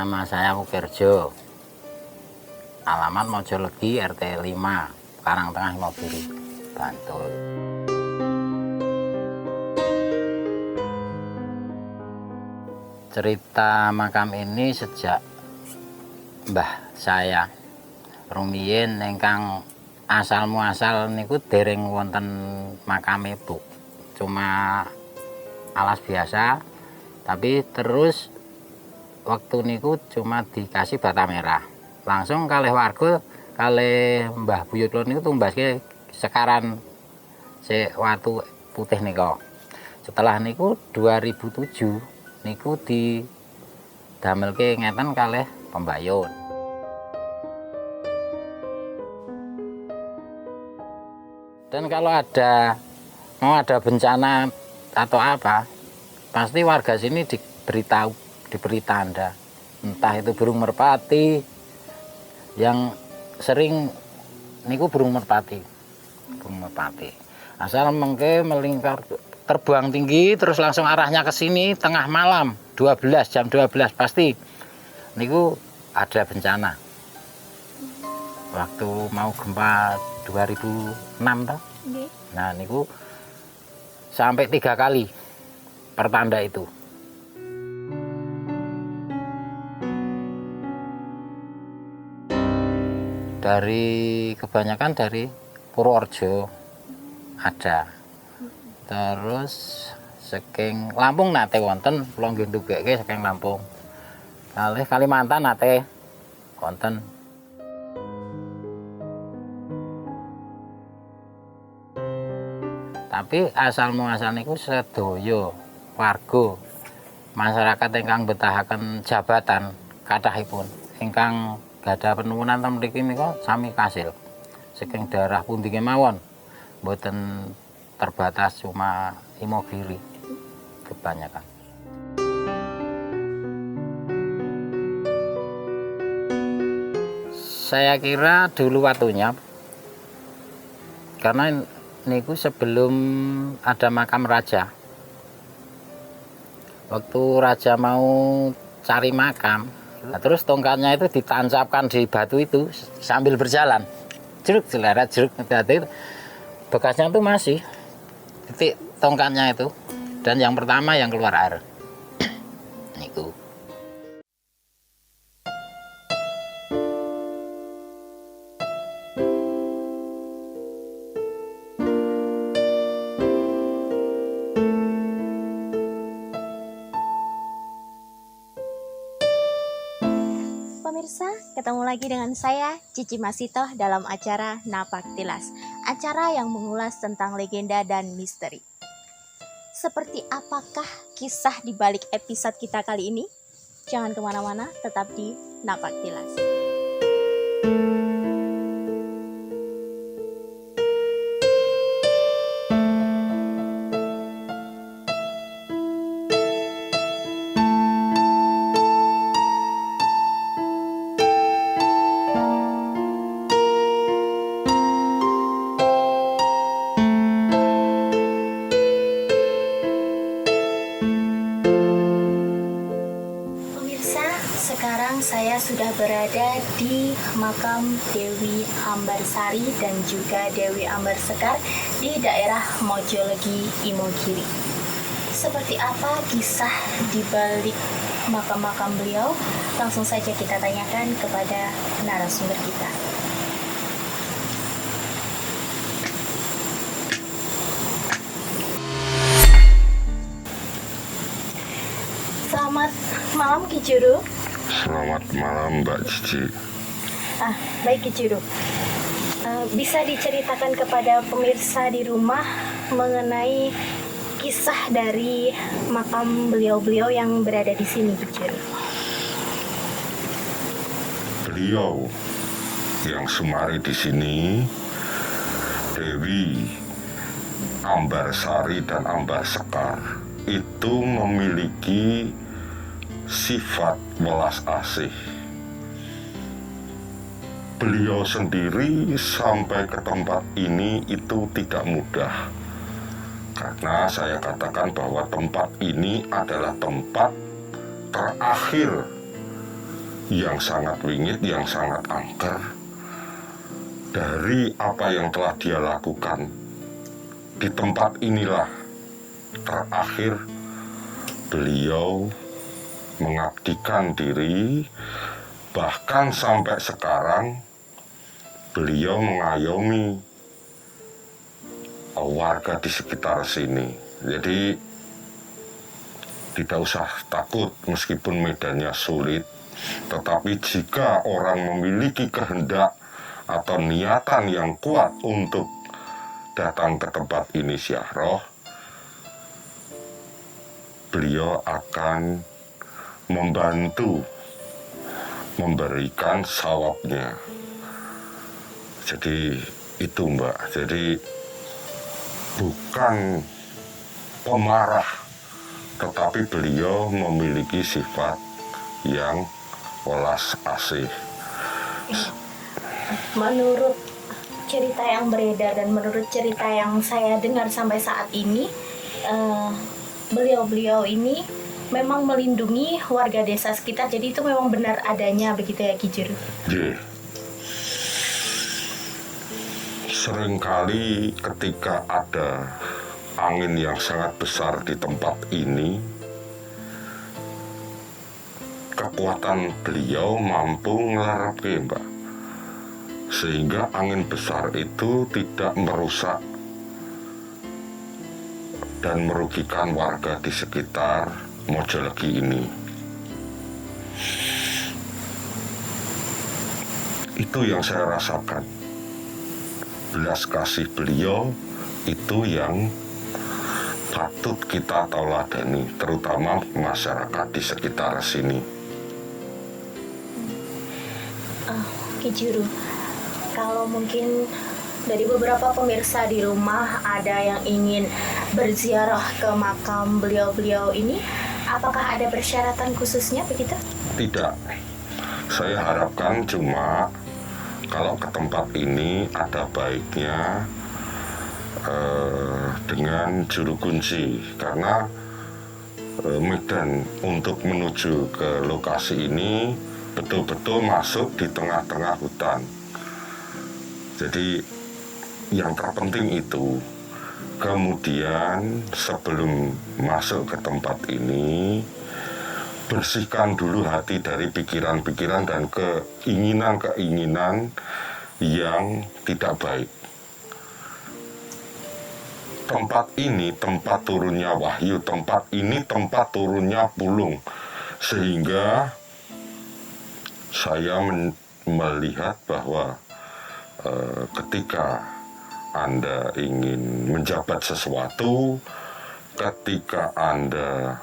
Nama saya Ukirjo. Alamat Mojolegi RT 5, Karangtengah Imogiri, Bantul. Cerita makam ini sejak mbah saya rumiyin ingkang asal muasal niku dereng wonten makam ibu. Cuma alas biasa, tapi terus waktu niku cuma dikasih bata merah. Langsung kalih warga kalih Mbah Buyut kula niku tumbaske sekaran watu putih nika. Setelah niku 2007 niku didamelke ngeten kalih pembayun. Dan kalau mau ada bencana atau apa, pasti warga sini diberi tanda. Entah itu burung merpati, yang sering niku burung merpati. Asal mengke melingkar terbang tinggi terus langsung arahnya ke sini tengah malam jam 12 pasti niku ada bencana. Waktu mau gempa 2006 toh. Nah niku sampai 3 kali pertanda itu. Kebanyakan dari Purworejo ada. Terus saking Lampung nate wonten, kula nggih ndugeke saking Lampung. Kalih Kalimantan nate wonten. Tapi asal muasal niku sedaya warga masyarakat ingkang betahaken jabatan kathahipun ingkang gadah penuwunan ten mriki nika sami kasil. Saking daerah pundi kemawon mboten terbatas cuma Imogiri kebanyakan. Saya kira dulu waktunya, karena niku sebelum ada makam raja. Waktu raja mau cari makam, terus tongkatnya itu ditancapkan di batu itu sambil berjalan. Jeruk, seleret, jeruk, bekasnya itu masih titik tongkatnya itu, dan yang pertama yang keluar air niku. Pemirsa, ketemu lagi dengan saya Cici Masitoh dalam acara Napak Tilas, acara yang mengulas tentang legenda dan misteri. Seperti apakah kisah di balik episode kita kali ini? Jangan kemana-mana, tetap di Napak Tilas. Sekarang saya sudah berada di makam Dewi Ambarsari dan juga Dewi Ambarsekar di daerah Mojolegi, Imogiri. Seperti apa kisah di balik makam-makam beliau? Langsung saja kita tanyakan kepada narasumber kita. Selamat malam Ki Juru. Selamat malam Mbak Cici. Baik Ki Juru. Bisa diceritakan kepada pemirsa di rumah mengenai kisah dari makam beliau-beliau yang berada di sini Ki Juru? Beliau yang semari di sini Dewi Ambarsari dan Ambarsekar itu memiliki sifat welas asih. Beliau sendiri sampai ke tempat ini itu tidak mudah. Karena saya katakan bahwa tempat ini adalah tempat terakhir yang sangat wingit, yang sangat angker dari apa yang telah dia lakukan. Di tempat inilah terakhir beliau mengabdikan diri, bahkan sampai sekarang beliau mengayomi warga di sekitar sini. Jadi tidak usah takut meskipun medannya sulit, tetapi jika orang memiliki kehendak atau niatan yang kuat untuk datang ke tempat ini ziarah, beliau akan membantu memberikan sawabnya. Jadi itu Mbak, jadi bukan pemarah, tetapi beliau memiliki sifat yang welas asih. Menurut cerita yang beredar dan menurut cerita yang saya dengar sampai saat ini, beliau-beliau ini memang melindungi warga desa sekitar. Jadi itu memang benar adanya begitu ya Ki Juru? Seringkali ketika ada angin yang sangat besar di tempat ini, kekuatan beliau mampu ngelarapke Mbak, sehingga angin besar itu tidak merusak dan merugikan warga di sekitar Mojolegi ini. Itu yang saya rasakan. Belas kasih beliau itu yang patut kita tauladani, terutama masyarakat di sekitar sini. Ki Juru, kalau mungkin dari beberapa pemirsa di rumah ada yang ingin berziarah ke makam beliau-beliau ini, apakah ada persyaratan khususnya begitu? Tidak, saya harapkan cuma kalau ke tempat ini ada baiknya dengan juru kunci, karena medan untuk menuju ke lokasi ini betul-betul masuk di tengah-tengah hutan. Jadi yang terpenting itu, kemudian sebelum masuk ke tempat ini, bersihkan dulu hati dari pikiran-pikiran dan keinginan-keinginan yang tidak baik. Tempat ini tempat turunnya wahyu, tempat ini tempat turunnya pulung, sehingga saya melihat bahwa ketika Anda ingin menjabat sesuatu, ketika Anda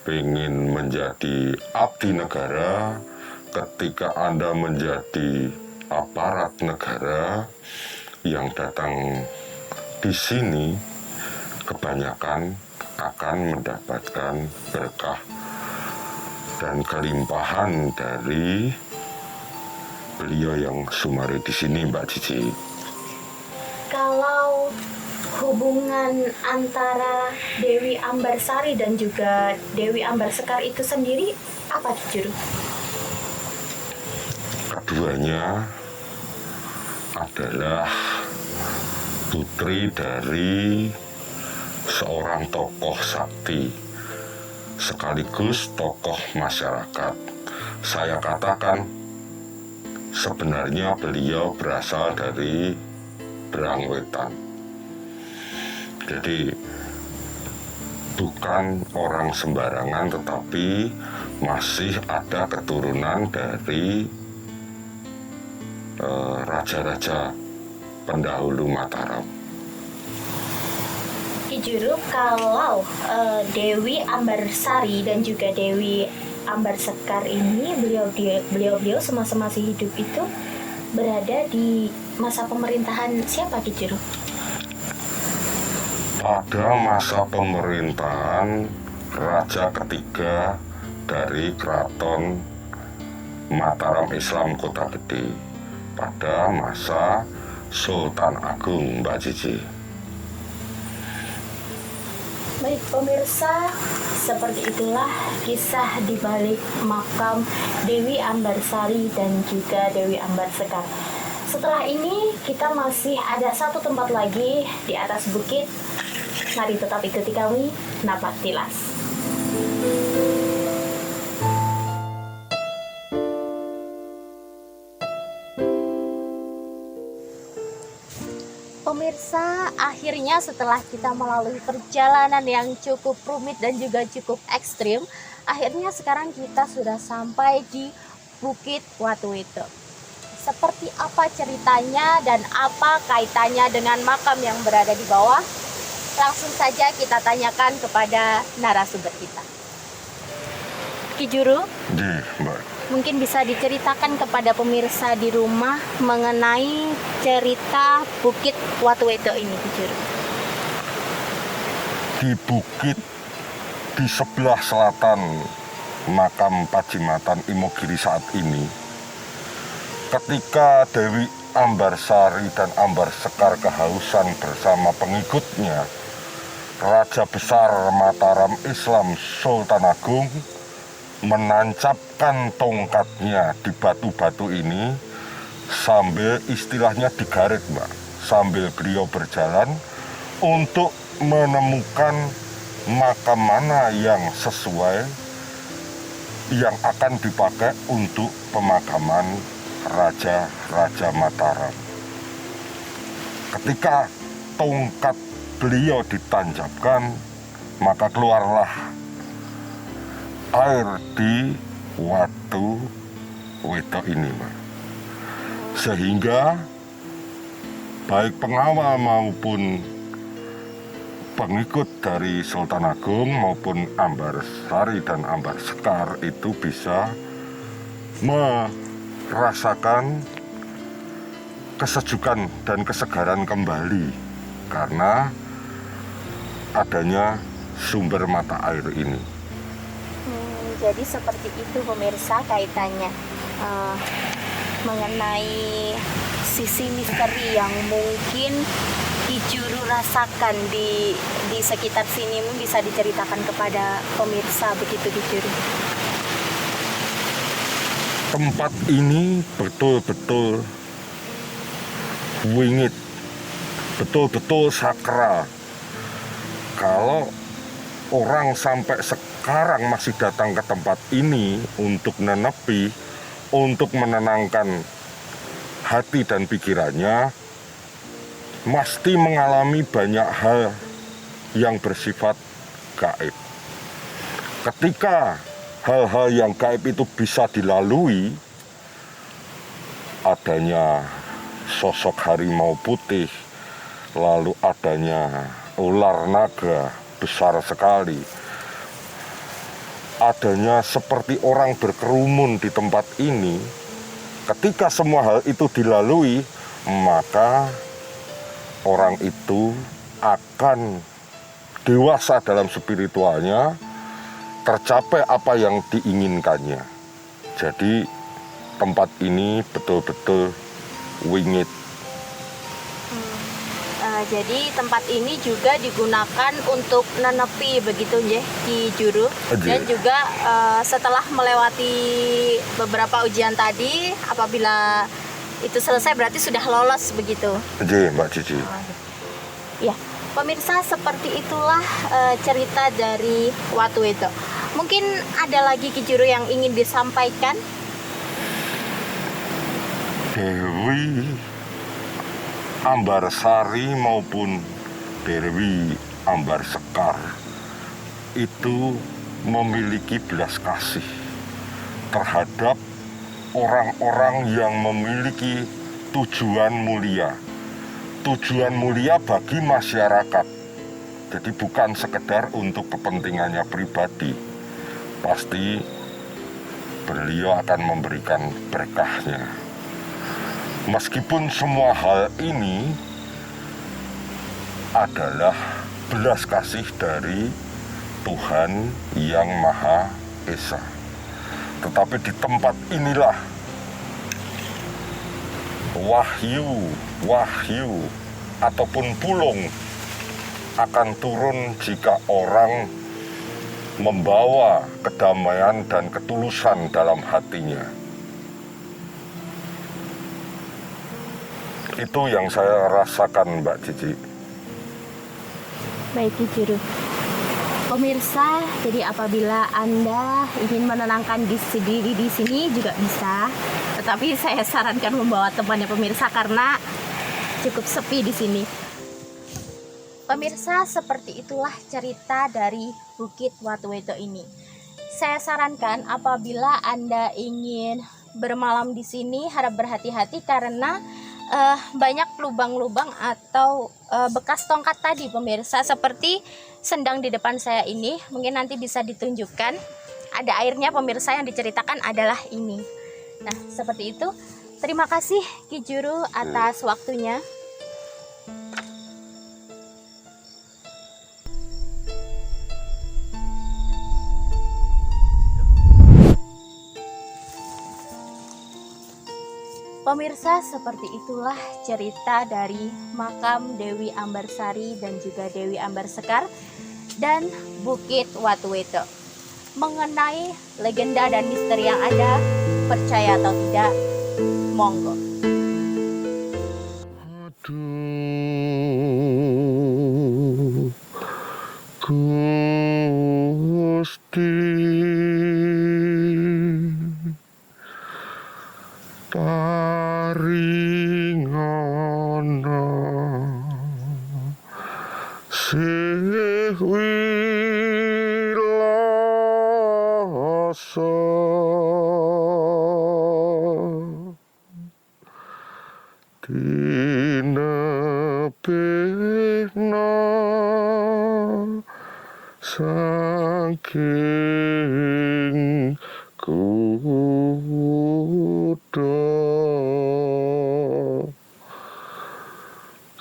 ingin menjadi abdi negara, ketika Anda menjadi aparat negara, yang datang di sini kebanyakan akan mendapatkan berkah dan kelimpahan dari beliau yang sumari di sini, Mbak Cici. Kalau hubungan antara Dewi Ambarsari dan juga Dewi Ambarsekar itu sendiri apa Juru? Keduanya adalah putri dari seorang tokoh sakti sekaligus tokoh masyarakat. Saya katakan sebenarnya beliau berasal dari Berangwetan. Jadi bukan orang sembarangan, tetapi masih ada keturunan dari raja-raja pendahulu Mataram. Ki Juru, kalau Dewi Ambarsari dan juga Dewi Ambarsekar ini beliau semasa masih hidup itu berada di masa pemerintahan siapa Ki Juru? Pada masa pemerintahan Raja ketiga dari Keraton Mataram Islam Kota Gede pada masa Sultan Agung, Mbak Cici. Baik pemirsa, seperti itulah kisah di balik makam Dewi Ambarsari dan juga Dewi Ambarsekar. Setelah ini kita masih ada satu tempat lagi di atas bukit. Mari tetap ikuti kami, Napak Tilas. Pemirsa, akhirnya setelah kita melalui perjalanan yang cukup rumit dan juga cukup ekstrim, akhirnya sekarang kita sudah sampai di Bukit Watuwito. Seperti apa ceritanya dan apa kaitannya dengan makam yang berada di bawah? Langsung saja kita tanyakan kepada narasumber kita. Ki Juru, Mbak. mungkin bisa diceritakan kepada pemirsa di rumah mengenai cerita Bukit Watuwito ini, Ki Juru. Di bukit di sebelah selatan makam Pajimatan Imogiri saat ini, ketika Dewi Ambarsari dan Ambarsekar kehausan bersama pengikutnya, Raja Besar Mataram Islam Sultan Agung menancapkan tongkatnya di batu-batu ini sambil istilahnya digarit, Mbak, sambil beliau berjalan untuk menemukan makam mana yang sesuai yang akan dipakai untuk pemakaman Raja-Raja Mataram. Ketika tongkat beliau ditancapkan, maka keluarlah air di Watuwito ini, Mbak. Sehingga baik pengawal maupun pengikut dari Sultan Agung maupun Ambarsari dan Ambarsekar itu bisa merasakan kesejukan dan kesegaran kembali karena adanya sumber mata air ini. Jadi seperti itu pemirsa kaitannya mengenai sisi misteri yang mungkin Ki Juru rasakan di sekitar sini, bisa diceritakan kepada pemirsa begitu, Ki Juru. Tempat ini betul-betul wingit, betul-betul sakral. Kalau orang sampai sekarang masih datang ke tempat ini untuk menepi, untuk menenangkan hati dan pikirannya, mesti mengalami banyak hal yang bersifat gaib. Ketika hal-hal yang gaib itu bisa dilalui, adanya sosok harimau putih, lalu adanya ular naga besar sekali, adanya seperti orang berkerumun di tempat ini. Ketika semua hal itu dilalui, maka orang itu akan dewasa dalam spiritualnya, tercapai apa yang diinginkannya. Jadi tempat ini betul-betul wingit. Jadi tempat ini juga digunakan untuk nenepi begitu ya, Ki Juru. Dan juga setelah melewati beberapa ujian tadi, apabila itu selesai berarti sudah lolos begitu. Mbak Cici. Ya, pemirsa, seperti itulah cerita dari Watuwito. Mungkin ada lagi Ki Juru yang ingin disampaikan? Dewi Ambarsari maupun Dewi Ambarsekar itu memiliki belas kasih terhadap orang-orang yang memiliki tujuan mulia. Tujuan mulia bagi masyarakat. Jadi bukan sekedar untuk kepentingannya pribadi. Pasti beliau akan memberikan berkahnya. Meskipun semua hal ini adalah belas kasih dari Tuhan Yang Maha Esa. Tetapi di tempat inilah wahyu ataupun pulung akan turun jika orang membawa kedamaian dan ketulusan dalam hatinya. Itu yang saya rasakan, Mbak Cici. Baik, Ki Juru. Pemirsa, jadi apabila Anda ingin menenangkan diri di sini juga bisa. Tetapi saya sarankan membawa temannya pemirsa karena cukup sepi di sini. Pemirsa, seperti itulah cerita dari Bukit Watuweto ini. Saya sarankan apabila Anda ingin bermalam di sini harap berhati-hati karena banyak lubang-lubang atau bekas tongkat tadi pemirsa, seperti sendang di depan saya ini. Mungkin nanti bisa ditunjukkan ada airnya pemirsa, yang diceritakan adalah ini. Nah seperti itu. Terima kasih Ki Juru atas waktunya. Pemirsa, seperti itulah cerita dari makam Dewi Ambarsari dan juga Dewi Ambarsekar dan Bukit Watuweto. Mengenai legenda dan misteri yang ada, percaya atau tidak, monggo. Aduh, Gusti paringana sih wilasa tinebehna saking kuda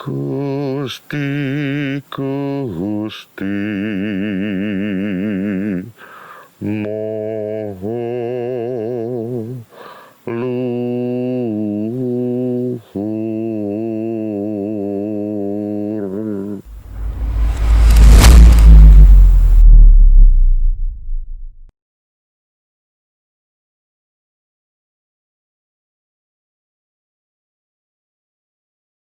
Gusti Gusti